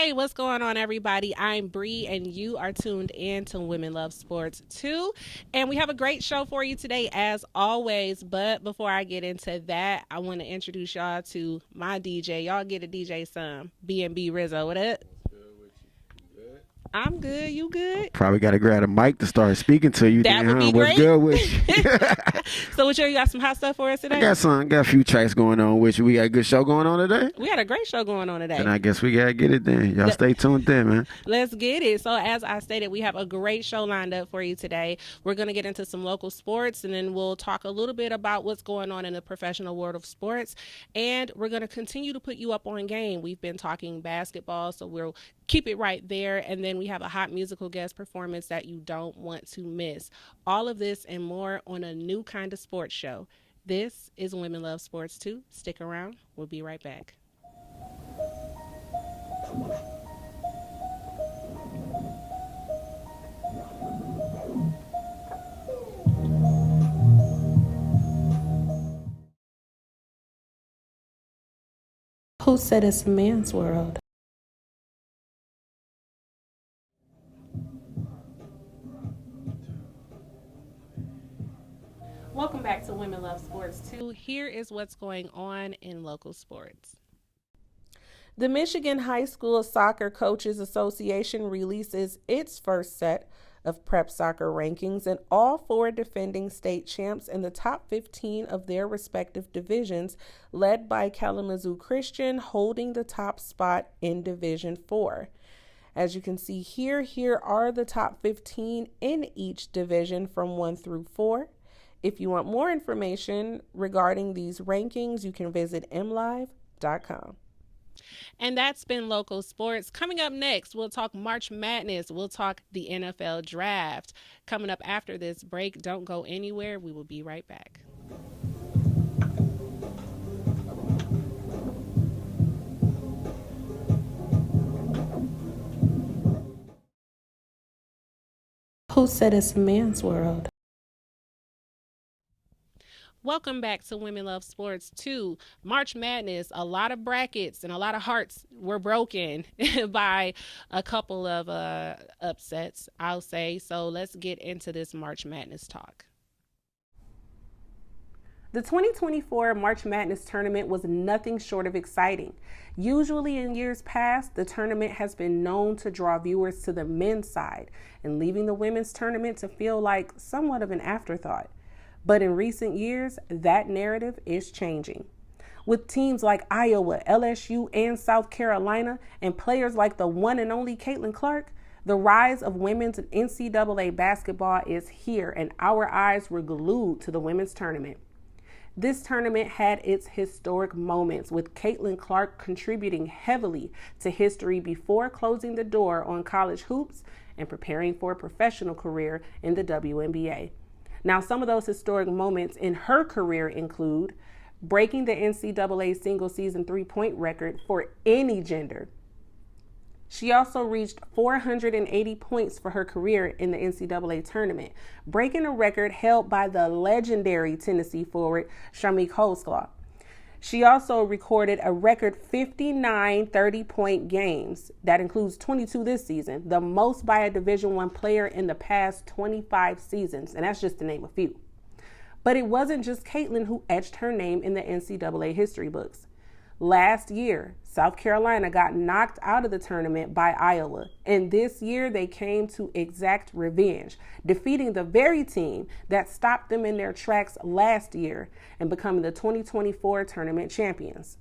Hey, what's going on, everybody? I'm Bree, and you are tuned in to Women Love Sports 2. And we have a great show for you today, as always. But before I get into that, I want to introduce y'all to my DJ. Y'all get a DJ some. B&B Rizzo. What up? I'm good. You good? Probably got to grab a mic to start speaking to you That then, would huh? be What's great. good with you? So, what you got some hot stuff for us I today? got a few tracks going on with you. We got a good show going on today. We had a great show going on today. Then I guess we got to get it then. Y'all The- stay tuned in, man. Let's get it. So, as I stated, we have a great show lined up for you today. We're going to get into some local sports, and then we'll talk a little bit about what's going on in the professional world of sports. And we're going to continue to put you up on game. We've been talking basketball, so we'll keep it right there. And then we have a hot musical guest performance that you don't want to miss. All of this and more on a new kind of sports show. This is Women Love Sports 2. Stick around. We'll be right back. Who said it's a man's world? Welcome back to Women Love Sports 2. Here is what's going on in local sports. The Michigan High School Soccer Coaches Association releases its first set of prep soccer rankings, and all four defending state champs in the top 15 of their respective divisions, led by Kalamazoo Christian, holding the top spot in Division 4. As you can see here are the top 15 in each division from 1 through 4. If you want more information regarding these rankings, you can visit mlive.com. And that's been local sports. Coming up next, we'll talk March Madness. We'll talk the NFL Draft. Coming up after this break, don't go anywhere. We will be right back. Who said it's a man's world? Welcome back to Women Love Sports 2. March Madness, a lot of brackets and a lot of hearts were broken by a couple of upsets, I'll say. So let's get into this March Madness talk. The 2024 March Madness tournament was nothing short of exciting. Usually in years past, the tournament has been known to draw viewers to the men's side and leaving the women's tournament to feel like somewhat of an afterthought. But in recent years, that narrative is changing. With teams like Iowa, LSU, and South Carolina, and players like the one and only Caitlin Clark, the rise of women's NCAA basketball is here, and our eyes were glued to the women's tournament. This tournament had its historic moments, with Caitlin Clark contributing heavily to history before closing the door on college hoops and preparing for a professional career in the WNBA. Now, some of those historic moments in her career include breaking the NCAA single-season three-point record for any gender. She also reached 480 points for her career in the NCAA tournament, breaking a record held by the legendary Tennessee forward Shamik Holdsclaw. She also recorded a record 59 30-point games. That includes 22 this season, the most by a Division I player in the past 25 seasons, and that's just to name a few. But it wasn't just Caitlin who etched her name in the NCAA history books. Last year, South Carolina got knocked out of the tournament by Iowa, and this year they came to exact revenge, defeating the very team that stopped them in their tracks last year and becoming the 2024 tournament champions.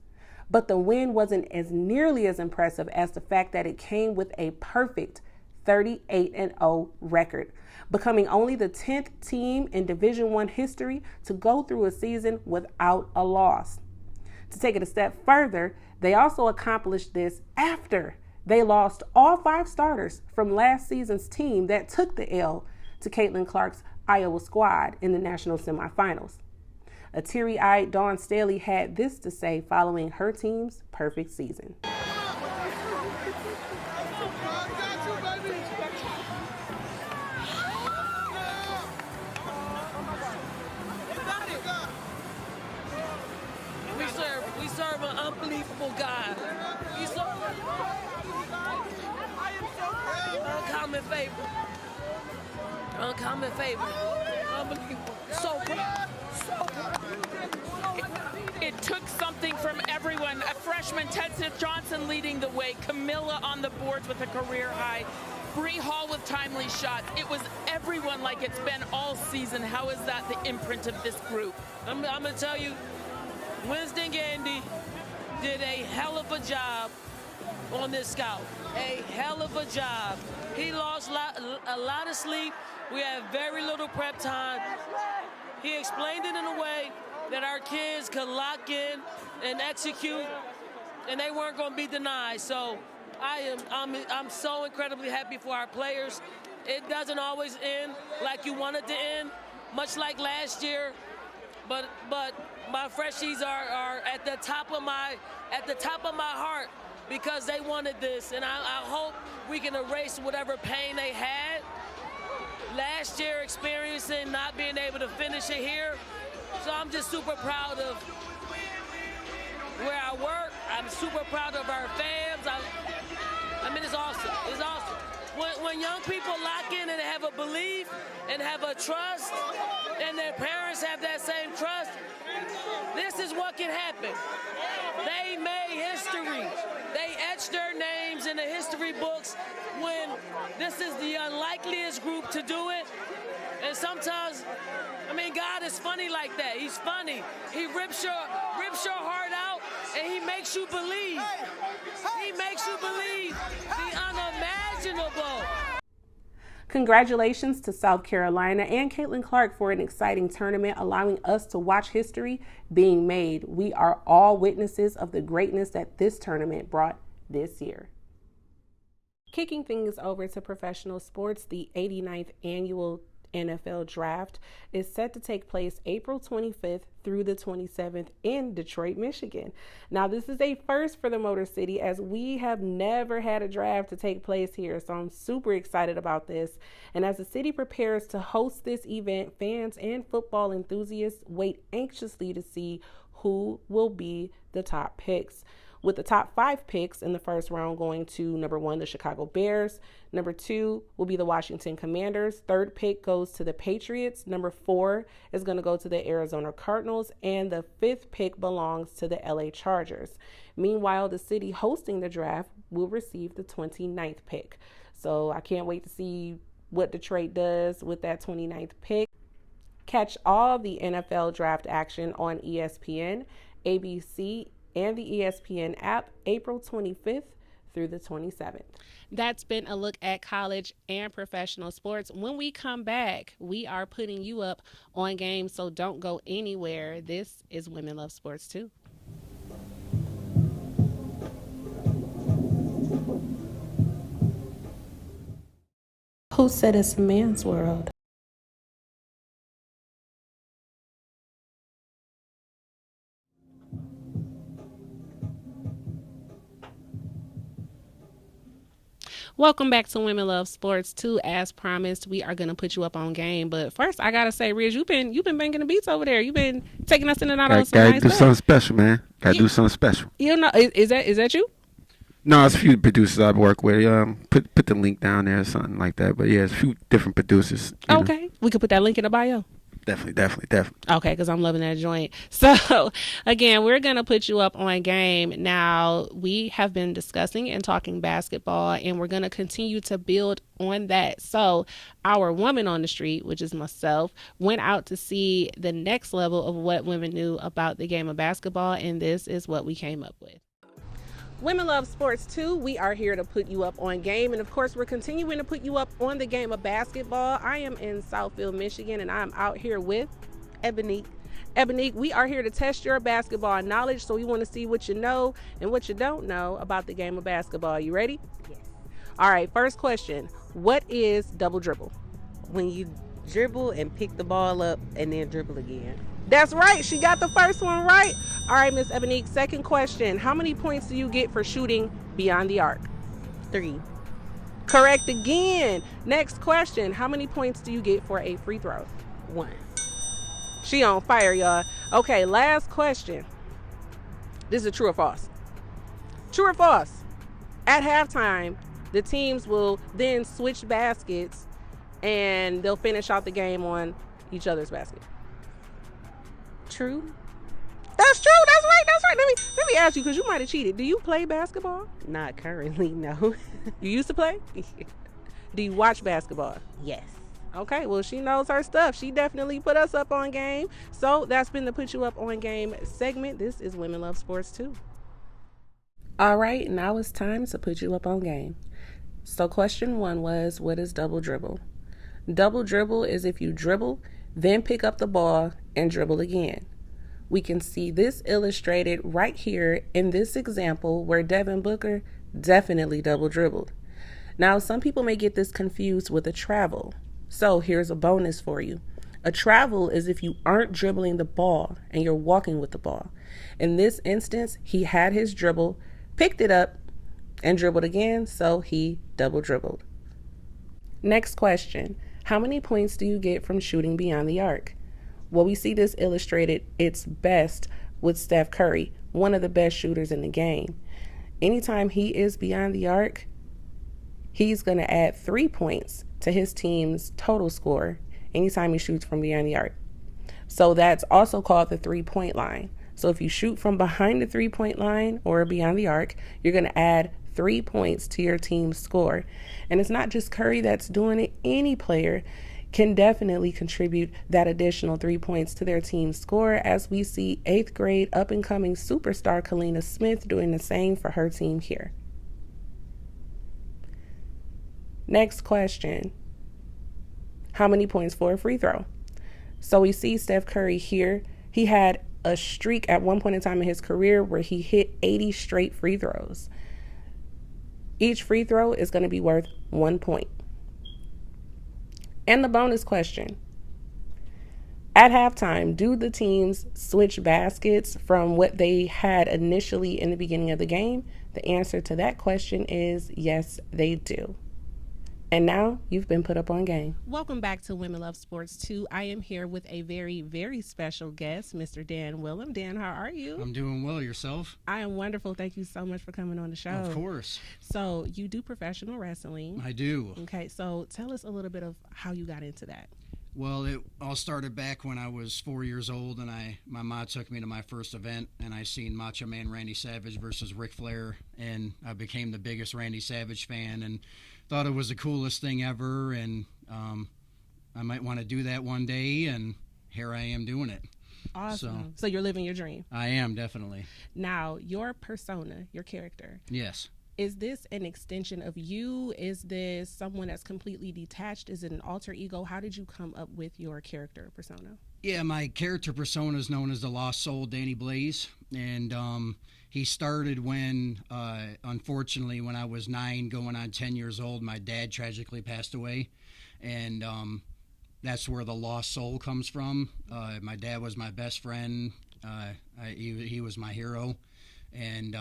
But the win wasn't as nearly as impressive as the fact that it came with a perfect 38-0 record, becoming only the 10th team in Division I history to go through a season without a loss. To take it a step further, they also accomplished this after they lost all 5 starters from last season's team that took the L to Caitlin Clark's Iowa squad in the national semifinals. A teary-eyed Dawn Staley had this to say following her team's perfect season. We serve an unbelievable God. uncommon favor. Uncommon favor. Unbelievable. So proud. So proud. It took something from everyone. A freshman, Tessa Johnson leading the way. Camilla on the boards with a career high. Bree Hall with timely shots. It was everyone like it's been all season. How is that the imprint of this group? I'm going to tell you, Winston Gandy did a hell of a job on this scout. A hell of a job. He lost a lot of sleep. We had very little prep time. He explained it in a way that our kids could lock in and execute, and they weren't going to be denied. So I'm so incredibly happy for our players. It doesn't always end like you want it to end, much like last year. But my freshies are at the top of my heart because they wanted this, and I hope we can erase whatever pain they had last year experiencing not being able to finish it here. So I'm just super proud of where I work. I'm super proud of our fans. I mean, it's awesome. It's awesome. When young people lock in and have a belief and have a trust, and their parents have that same trust, this is what can happen. They made history. They etched their names in the history books when this is the unlikeliest group to do it. And sometimes, I mean, God is funny like that. He's funny. He rips your heart out, and he makes you believe. He makes you believe the unimaginable. Congratulations to South Carolina and Caitlin Clark for an exciting tournament, allowing us to watch history being made. We are all witnesses of the greatness that this tournament brought this year. Kicking things over to professional sports, the 89th annual NFL Draft is set to take place April 25th through the 27th in Detroit, Michigan. Now, this is a first for the Motor City, as we have never had a draft to take place here, so I'm super excited about this. And as the city prepares to host this event, fans and football enthusiasts wait anxiously to see who will be the top picks, with the top 5 picks in the first round going to number 1, the Chicago Bears. Number 2 will be the Washington Commanders. Third pick goes to the Patriots. Number 4 is going to go to the Arizona Cardinals. And the 5th pick belongs to the LA Chargers. Meanwhile, the city hosting the draft will receive the 29th pick. So I can't wait to see what Detroit does with that 29th pick. Catch all the NFL draft action on ESPN, ABC, and the ESPN app April 25th through the 27th. That's been a look at college and professional sports. When we come back, we are putting you up on game, so don't go anywhere. This is Women Love Sports Too. Who said it's a man's world? Welcome back to Women Love Sports 2. As promised, we are going to put you up on game. But first, I got to say, Riz, you've been banging the beats over there. You've been taking us in and out of some nice do stuff. something special, man. Gotta do something special. You know, is that you? No, it's a few producers I work with. Put the link down there or something like that. But yeah, it's a few different producers. Okay. We could put that link in the bio. Definitely. Okay, because I'm loving that joint. So, again, we're going to put you up on game. Now, we have been discussing and talking basketball, and we're going to continue to build on that. So, our woman on the street, which is myself, went out to see the next level of what women knew about the game of basketball, and this is what we came up with. Women Love Sports 2. We are here to put you up on game. And of course, we're continuing to put you up on the game of basketball. I am in Southfield, Michigan, and I'm out here with Ebonique. Ebonique, we are here to test your basketball knowledge. So we want to see what you know and what you don't know about the game of basketball. You ready? Yes. All right, first question. What is double dribble? When you dribble and pick the ball up and then dribble again. That's right. She got the first one right. All right, Miss Ebonique, second question. How many points do you get for shooting beyond the arc? 3. Correct again. Next question. How many points do you get for a free throw? 1. She on fire, y'all. Okay, last question. This is true or false? True or false? At halftime, the teams will then switch baskets and they'll finish out the game on each other's basket. True. That's true. That's right. That's right. Let me ask you, because you might have cheated. Do you play basketball? Not currently, no. You used to play? Do you watch basketball? Yes. Okay, well, she knows her stuff. She definitely put us up on game. So that's been the Put You Up on Game segment. This is Women Love Sports too. All right, now it's time to put you up on game. So question 1 was, what is double dribble? Double dribble is if you dribble, then pick up the ball and dribble again. We can see this illustrated right here in this example where Devin Booker definitely double dribbled. Now, some people may get this confused with a travel. So here's a bonus for you. A travel is if you aren't dribbling the ball and you're walking with the ball. In this instance, he had his dribble, picked it up, and dribbled again, so he double dribbled. Next question. How many points do you get from shooting beyond the arc? Well, we see this illustrated its best with Steph Curry, one of the best shooters in the game. Anytime he is beyond the arc, he's going to add 3 points to his team's total score anytime he shoots from beyond the arc. So that's also called the 3-point line. So if you shoot from behind the 3-point line or beyond the arc, you're going to add 3 points to your team's score. And it's not just Curry that's doing it. Any player can definitely contribute that additional 3 points to their team's score, as we see 8th grade up-and-coming superstar Kalina Smith doing the same for her team here. Next question. How many points for a free throw? So we see Steph Curry here. He had a streak at one point in time in his career where he hit 80 straight free throws. Each free throw is going to be worth 1 point. And the bonus question. At halftime, do the teams switch baskets from what they had initially in the beginning of the game? The answer to that question is yes, they do. And now you've been put up on game. Welcome back to Women Love Sports 2. I am here with a very, very special guest, Mr. Dan Willem. Dan, how are you? I'm doing well. Yourself? I am wonderful. Thank you so much for coming on the show. Of course. So you do professional wrestling. I do. Okay, so tell us a little bit of how you got into that. Well, it all started back when I was 4 years old, and my mom took me to my first event, and I seen Macho Man Randy Savage versus Ric Flair, and I became the biggest Randy Savage fan, and thought it was the coolest thing ever, and I might want to do that one day, and here I am doing it. Awesome. So you're living your dream. I am, definitely. Now, your persona, your character. Yes. Is this an extension of you? Is this someone that's completely detached? Is it an alter ego? How did you come up with your character persona? Yeah, my character persona is known as the Lost Soul, Danny Blaze, and he started when, unfortunately, when I was 9, going on 10 years old, my dad tragically passed away, and that's where the Lost Soul comes from. My dad was my best friend. He was my hero, and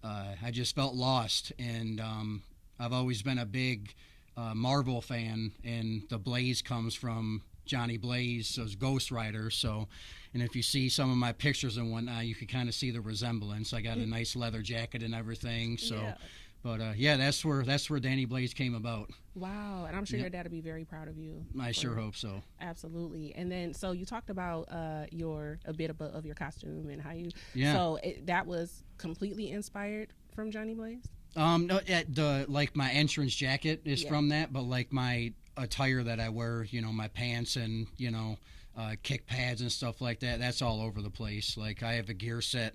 I just felt lost, and I've always been a big Marvel fan, and the Blaze comes from Johnny Blaze, so it's Ghost Rider. So, and if you see some of my pictures and whatnot, you can kind of see the resemblance. I got a nice leather jacket and everything. So, yeah. But yeah, that's where Danny Blaze came about. Wow, and I'm sure your dad would be very proud of you. I sure hope so. Absolutely. And then, so you talked about a bit of your costume and how you. Yeah. So that was completely inspired from Johnny Blaze. No, like my entrance jacket is from that, but like my attire that I wear, my pants and kick pads and stuff like that, that's all over the place. Like I have a gear set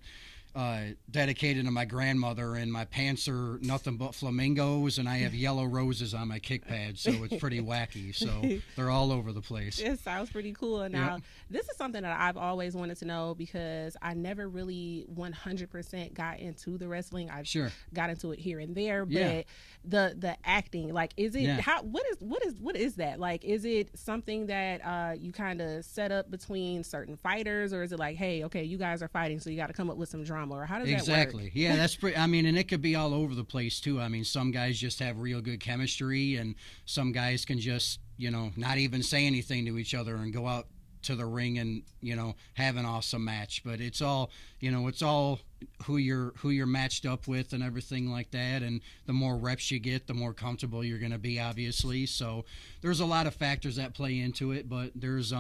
dedicated to my grandmother, and my pants are nothing but flamingos, and I have yellow roses on my kick pads, so it's pretty wacky. So they're all over the place. It sounds pretty cool. Now, this is something that I've always wanted to know, because I never really 100% got into the wrestling. I got into it here and there, but the acting, like, is it what is that? Like, is it something that you kind of set up between certain fighters, or is it like, hey, okay, you guys are fighting, so you got to come up with some drama, or how does that work? Exactly. Yeah, that's pretty. I mean, and it could be all over the place too. I mean, some guys just have real good chemistry, and some guys can just not even say anything to each other and go out to the ring and have an awesome match. But it's all it's all who you're matched up with and everything like that. And the more reps you get, the more comfortable you're going to be, obviously. So there's a lot of factors that play into it. But there's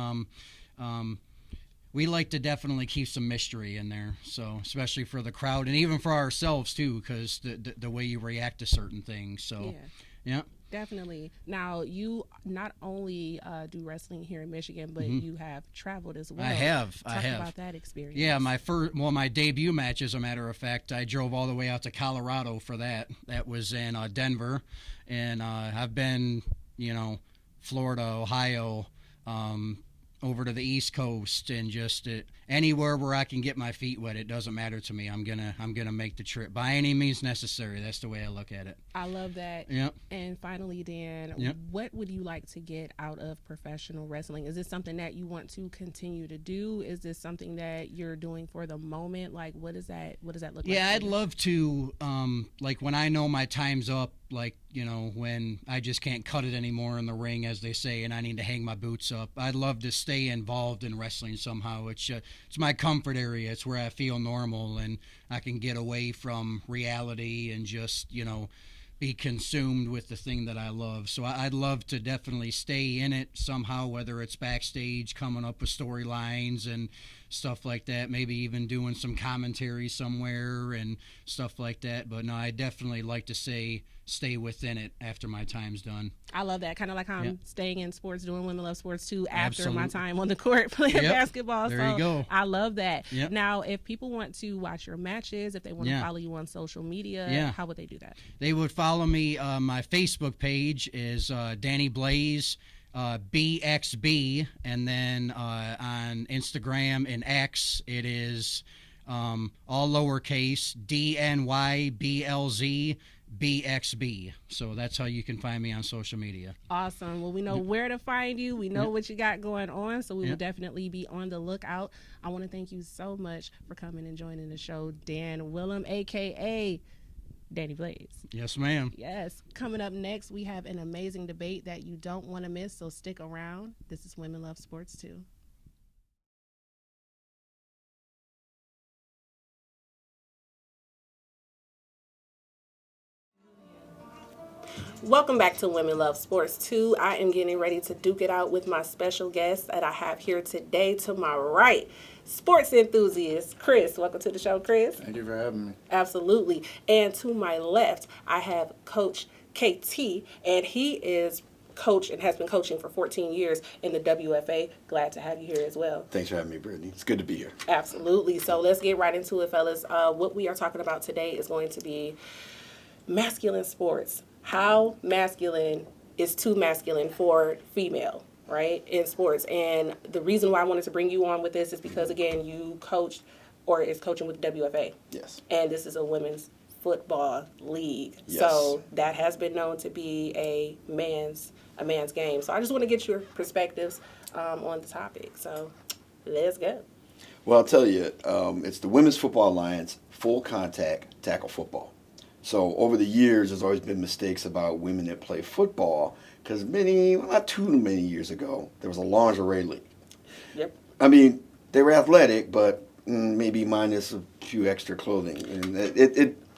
we like to definitely keep some mystery in there, so especially for the crowd and even for ourselves too, because the way you react to certain things. So, yeah. Definitely. Now, you not only do wrestling here in Michigan, but you have traveled as well. I have. Talk about that experience. Yeah, my debut match, as a matter of fact, I drove all the way out to Colorado for that. That was in Denver, and I've been, Florida, Ohio, over to the East Coast, and just anywhere where I can get my feet wet. It doesn't matter to me. I'm gonna make the trip by any means necessary. That's the way I look at it. I love that. Yep. And finally, Dan, what would you like to get out of professional wrestling? Is this something that you want to continue to do? Is this something that you're doing for the moment? Like, what does that look like? Yeah, I'd love to. Like when I know my time's up, like, when I just can't cut it anymore in the ring, as they say, and I need to hang my boots up, I'd love to stay involved in wrestling somehow. It's my comfort area. It's where I feel normal, and I can get away from reality and just, be consumed with the thing that I love. So I'd love to definitely stay in it somehow, whether it's backstage, coming up with storylines and stuff like that, maybe even doing some commentary somewhere and stuff like that. But no, I definitely like to stay within it after my time's done. I love that. Kind of like how I'm staying in sports, doing Women Love Sports too, after Absolutely. my time on the court playing basketball. There you go. I love that. Yep. Now, if people want to watch your matches, if they want to follow you on social media, how would they do that? They would follow me. My Facebook page is Danny Blaze, BXB, and then on Instagram and X it is all lowercase DNYBLZ BXB. So that's how you can find me on social media. Awesome. Well, we know where to find you. We know what you got going on, so we will definitely be on the lookout. I want to thank you so much for coming and joining the show, Dan Willem, a.k.a. Danny Blaze. Yes, ma'am. Yes. Coming up next, we have an amazing debate that you don't want to miss, so stick around. This is Women Love Sports too. Welcome back to Women Love Sports 2. I am getting ready to duke it out with my special guest that I have here today. To my right, sports enthusiast Chris. Welcome to the show, Chris. Thank you for having me. Absolutely. And to my left, I have Coach KT, and he is coach and has been coaching for 14 years in the WFA. Glad to have you here as well. Thanks for having me, Brittany. It's good to be here. Absolutely. So let's get right into it, fellas. What we are talking about today is going to be masculine sports. How masculine is too masculine for female, right, in sports. And the reason why I wanted to bring you on with this is because, again, you coached or is coaching with WFA. Yes. And this is a women's football league. Yes. So that has been known to be a man's game. So I just want to get your perspectives on the topic. So let's go. Well, I'll tell you, it's the Women's Football Alliance full contact tackle football. So over the years, there's always been mistakes about women that play football because not too many years ago, there was a lingerie league. Yep. I mean, they were athletic, but maybe minus a few extra clothing. And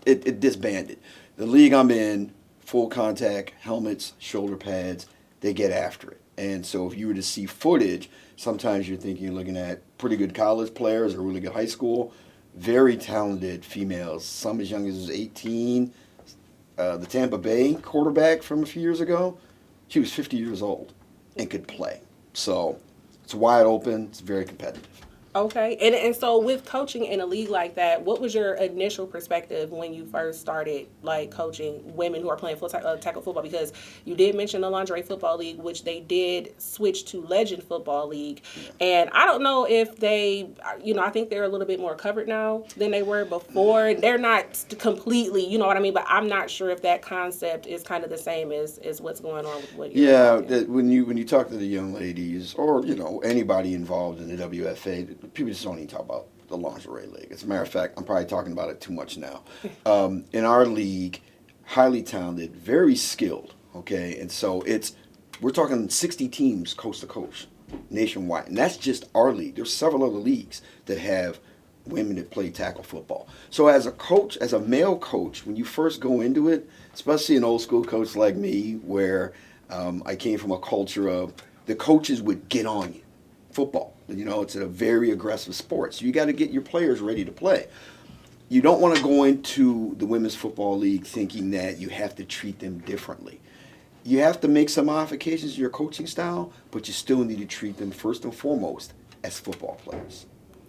it disbanded. The league I'm in, full contact, helmets, shoulder pads, they get after it. And so if you were to see footage, sometimes you're thinking you're looking at pretty good college players or really good high school. Very talented females, some as young as 18. The Tampa Bay quarterback from a few years ago, she was 50 years old and could play. So it's wide open. It's very competitive. Okay. And so with coaching in a league like that, what was your initial perspective when you first started, like, coaching women who are playing full tackle football? Because you did mention the lingerie football league, which they did switch to Legend Football League. Yeah. And I don't know if they, I think they're a little bit more covered now than they were before. They're not completely, you know what I mean? But I'm not sure if that concept is kind of the same as what's going on with what you're when you talk to the young ladies or, anybody involved in the WFA, people just don't even talk about the lingerie league. As a matter of fact, I'm probably talking about it too much now. In our league, highly talented, very skilled, okay? And so we're talking 60 teams coast to coast, nationwide, and that's just our league. There's several other leagues that have women that play tackle football. So as a coach, as a male coach, when you first go into it, especially an old school coach like me, where I came from a culture of the coaches would get on you. Football, it's a very aggressive sport, so you got to get your players ready to play. You don't want to go into the Women's Football League thinking that you have to treat them differently. You have to make some modifications to your coaching style, but you still need to treat them first and foremost as football players.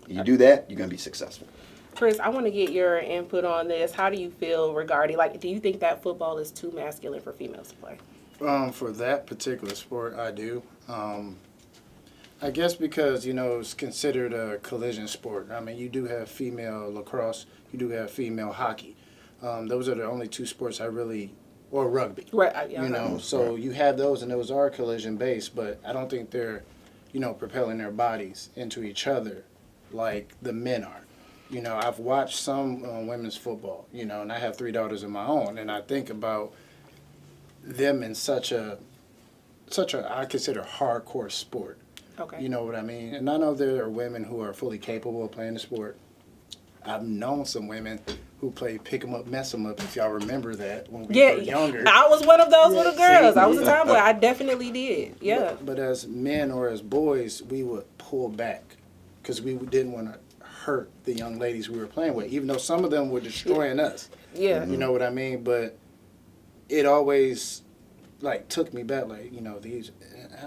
You do that, you're going to be successful. Chris, I want to get your input on this. How do you feel regarding, do you think that football is too masculine for females to play? For that particular sport, I do. I guess because, it's considered a collision sport. I mean, you do have female lacrosse, you do have female hockey. Those are the only two sports I really, or rugby. Right. Yeah, so you have those, and those are collision based, but I don't think they're, propelling their bodies into each other like the men are. I've watched some women's football, and I have 3 daughters of my own, and I think about them in such a I consider hardcore sport. Okay. You know what I mean? And I know there are women who are fully capable of playing the sport. I've known some women who play pick 'em up, mess 'em up, if y'all remember that when we were younger. I was one of those little girls. I was a tomboy. I definitely did. Yeah. But as men or as boys, we would pull back because we didn't want to hurt the young ladies we were playing with, even though some of them were destroying us. Yeah. You know what I mean? But it always took me back, these,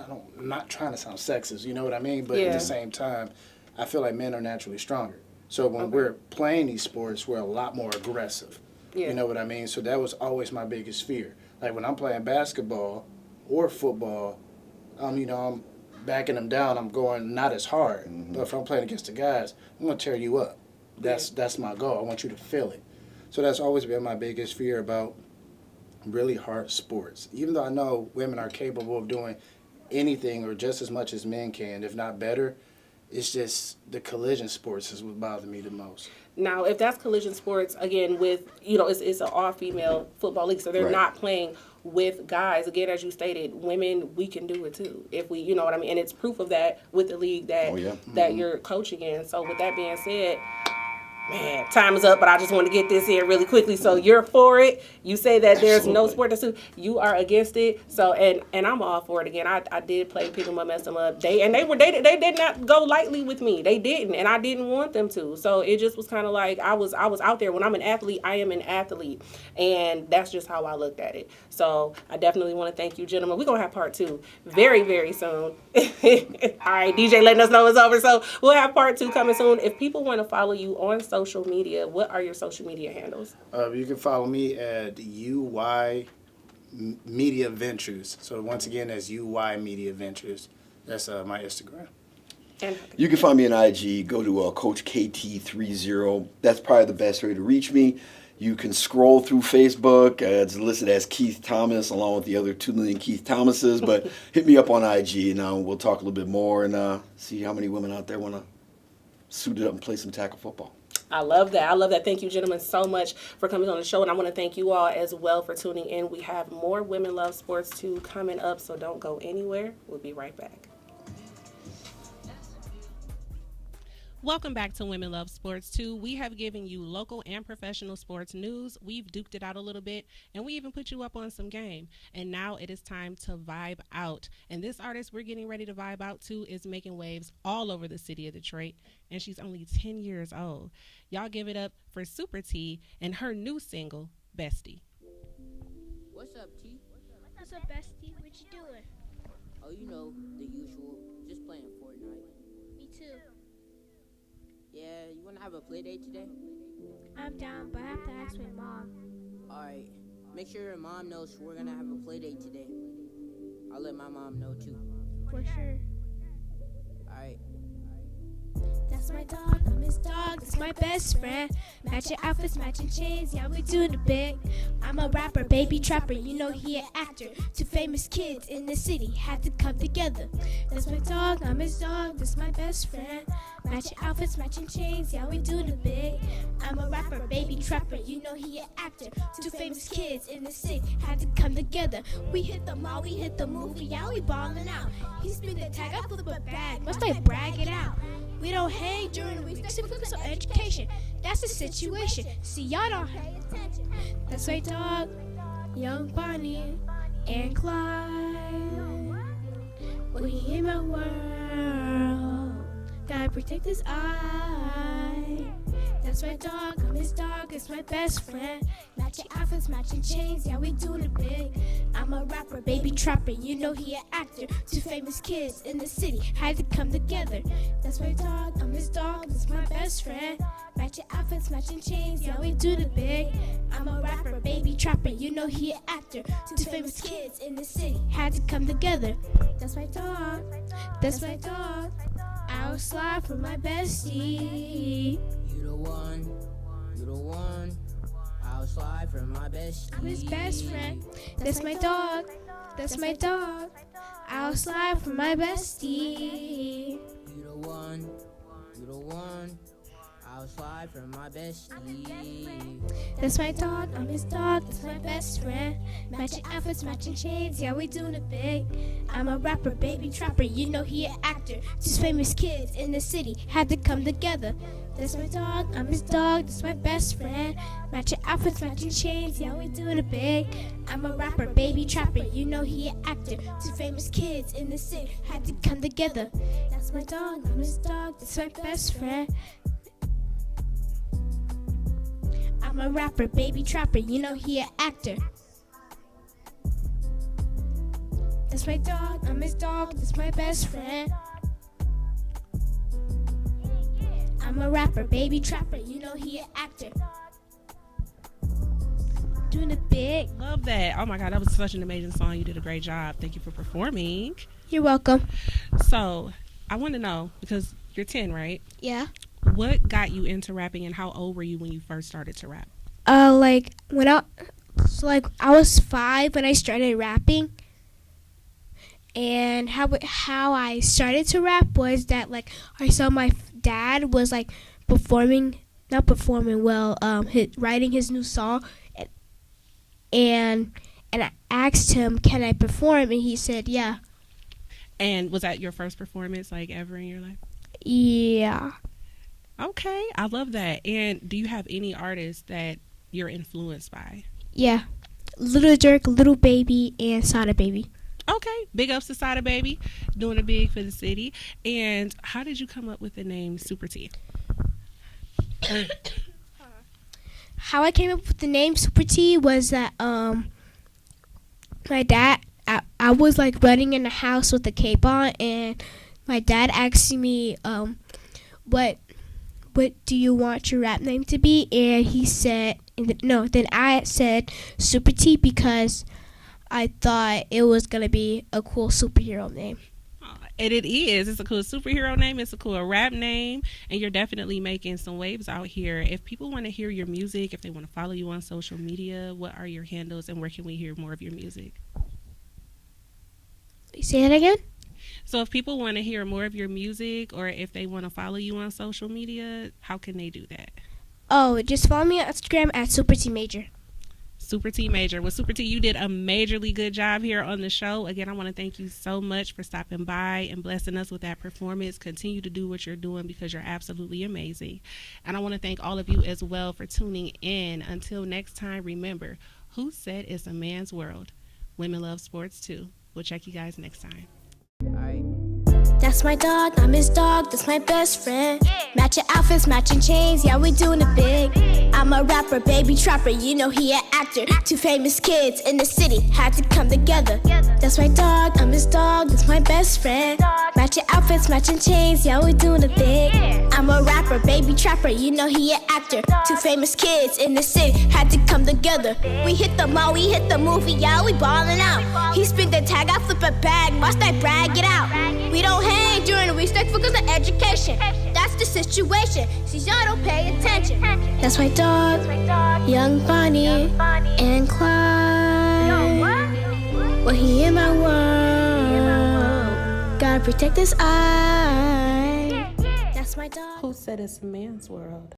I'm not trying to sound sexist, you know what I mean? But at the same time, I feel like men are naturally stronger. So when we're playing these sports, we're a lot more aggressive. Yeah. You know what I mean? So that was always my biggest fear. Like when I'm playing basketball or football, I'm backing them down, I'm going not as hard. Mm-hmm. But if I'm playing against the guys, I'm going to tear you up. That's my goal. I want you to feel it. So that's always been my biggest fear about really hard sports. Even though I know women are capable of doing anything or just as much as men can, if not better, it's just the collision sports is what bothers me the most. Now, if that's collision sports, again, with, it's an all-female football league, so they're not playing with guys. Again, as you stated, women, we can do it too. If we, you know what I mean? And it's proof of that with the league that you're coaching in. So with that being said, man, time is up, but I just want to get this in really quickly. So you're for it. You say that there's no sport to suit. You are against it. So and I'm all for it. Again, I did play pick 'em up, mess 'em up. They did not go lightly with me. They didn't, and I didn't want them to. So it just was kind of like I was out there. When I'm an athlete, I am an athlete, and that's just how I looked at it. So I definitely want to thank you, gentlemen. We're gonna have part 2 very, very soon. All right, DJ letting us know it's over. So we'll have part 2 coming soon. If people want to follow you on social media, what are your social media handles? You can follow me at UY Media Ventures. So once again, that's UY Media Ventures. That's my Instagram. And you can find me on IG. Go to Coach KT30. That's probably the best way to reach me. You can scroll through Facebook. It's listed as Keith Thomas, along with the other 2 million Keith Thomases. But hit me up on IG, and we'll talk a little bit more and see how many women out there want to suit it up and play some tackle football. I love that. Thank you, gentlemen, so much for coming on the show. And I want to thank you all as well for tuning in. We have more Women Love Sports 2 coming up, so don't go anywhere. We'll be right back. Welcome back to Women Love Sports 2. We have given you local and professional sports news. We've duked it out a little bit, and we even put you up on some game. And now it is time to vibe out. And this artist we're getting ready to vibe out to is making waves all over the city of Detroit, and she's only 10 years old. Y'all give it up for Super T and her new single, Bestie. What's up, T? What's up, Bestie? What you doing? Oh, the usual. Just playing Fortnite. Me too. Yeah, you want to have a play date today? I'm down, but I have to ask my mom. Alright, make sure your mom knows we're going to have a play date today. I'll let my mom know too. For sure. Alright. That's my dog, I'm his dog. dog, that's my best friend. Matching outfits, matching chains, yeah, we doing it big. I'm a rapper, baby trapper, you know he an actor. Two famous kids in the city had to come together. That's my dog, I'm his dog, that's my best friend. Matching outfits, matching chains, yeah, we doing it big. I'm a rapper, baby trapper, you know he an actor. Two famous kids in the city had to come together. We hit the mall, we hit the movie, yeah, we ballin' out. He spin the tag, I flip a bag, must I brag it out? We don't hang during the week, that's focus on education. That's the situation, see y'all don't pay attention. That's my dog, young Bonnie and Clyde. We in my world, gotta protect his eye. That's my dog, I'm his dog, it's my best friend. Matching outfits, matching chains, yeah, we doing it big. I'm a rapper, baby trapper, you know he an actor. Two famous kids in the city had to come together. That's my dog, I'm his dog, it's my best friend. Matching outfits, matching chains, yeah, we do the big. I'm a rapper, baby trapper, you know he an actor. Two famous kids in the city had to come together. That's my dog, that's my dog. I'll slide for my bestie. You the one, you the one. I'll slide for my bestie. I'm his best friend. That's my dog. That's my dog. I'll slide for my bestie. You the one, you the one. I'll slide for my bestie. That's my dog. I'm his dog. That's my best friend. Matching outfits, matching chains. Yeah, we doing it big. I'm a rapper, baby trapper. You know he an actor. Two famous kids in the city had to come together. That's my dog. I'm his dog. That's my best friend. Matching outfits, matching chains. Yeah, we doing it big. I'm a rapper, baby trapper. You know he an actor. Two famous kids in the city had to come together. That's my dog. I'm his dog. That's my best friend. I'm a rapper, baby trapper, you know he an actor. That's my dog, I'm his dog, that's my best friend. I'm a rapper, baby trapper, you know he an actor. Doing it big. Love that. Oh my God, that was such an amazing song. You did a great job. Thank you for performing. You're welcome. So, I want to know, because you're 10, right? Yeah. What got you into rapping, and how old were you when you first started to rap? Like when I was 5 when I started rapping, and how I started to rap was that like I saw my dad was like not performing well, writing his new song, and I asked him, can I perform, and he said yeah. And was that your first performance like ever in your life? Yeah. Okay, I love that. And do you have any artists that you're influenced by? Yeah. Little Dirk, Little Baby, and Sada Baby. Okay, big ups to Sada Baby, doing it big for the city. And how did you come up with the name Super T? How I came up with the name Super T was that my dad, I was like running in the house with a cape on, and my dad asked me what do you want your rap name to be? And he said, then I said Super T because I thought it was going to be a cool superhero name. And it is. It's a cool superhero name. It's a cool rap name. And you're definitely making some waves out here. If people want to hear your music, if they want to follow you on social media, what are your handles and where can we hear more of your music? Say that again? So if people want to hear more of your music or if they want to follow you on social media, how can they do that? Oh, just follow me on Instagram at Super T Major. Super T Major. Well, Super T, you did a majorly good job here on the show. Again, I want to thank you so much for stopping by and blessing us with that performance. Continue to do what you're doing because you're absolutely amazing. And I want to thank all of you as well for tuning in. Until next time, remember, who said it's a man's world? Women love sports too. We'll check you guys next time. That's my dog, I'm his dog, that's my best friend. Matching outfits, matching chains, yeah, we doing it big. I'm a rapper, baby trapper, you know he an actor. Two famous kids in the city had to come together. That's my dog, I'm his dog, that's my best friend. Matching outfits, matching chains, yeah, we doing it big. I'm a rapper, baby trapper, you know he an actor. Two famous kids in the city had to come together. We hit the mall, we hit the movie, yeah, we ballin' out. He spin the tag, I flip a bag, must I brag it out? We don't hang during the week, stay focused on education. That's the situation, see y'all don't pay attention. That's my dog, young Bonnie and Clyde. Well, he in my world, gotta protect his eye. That's my dog. Who said it's a man's world?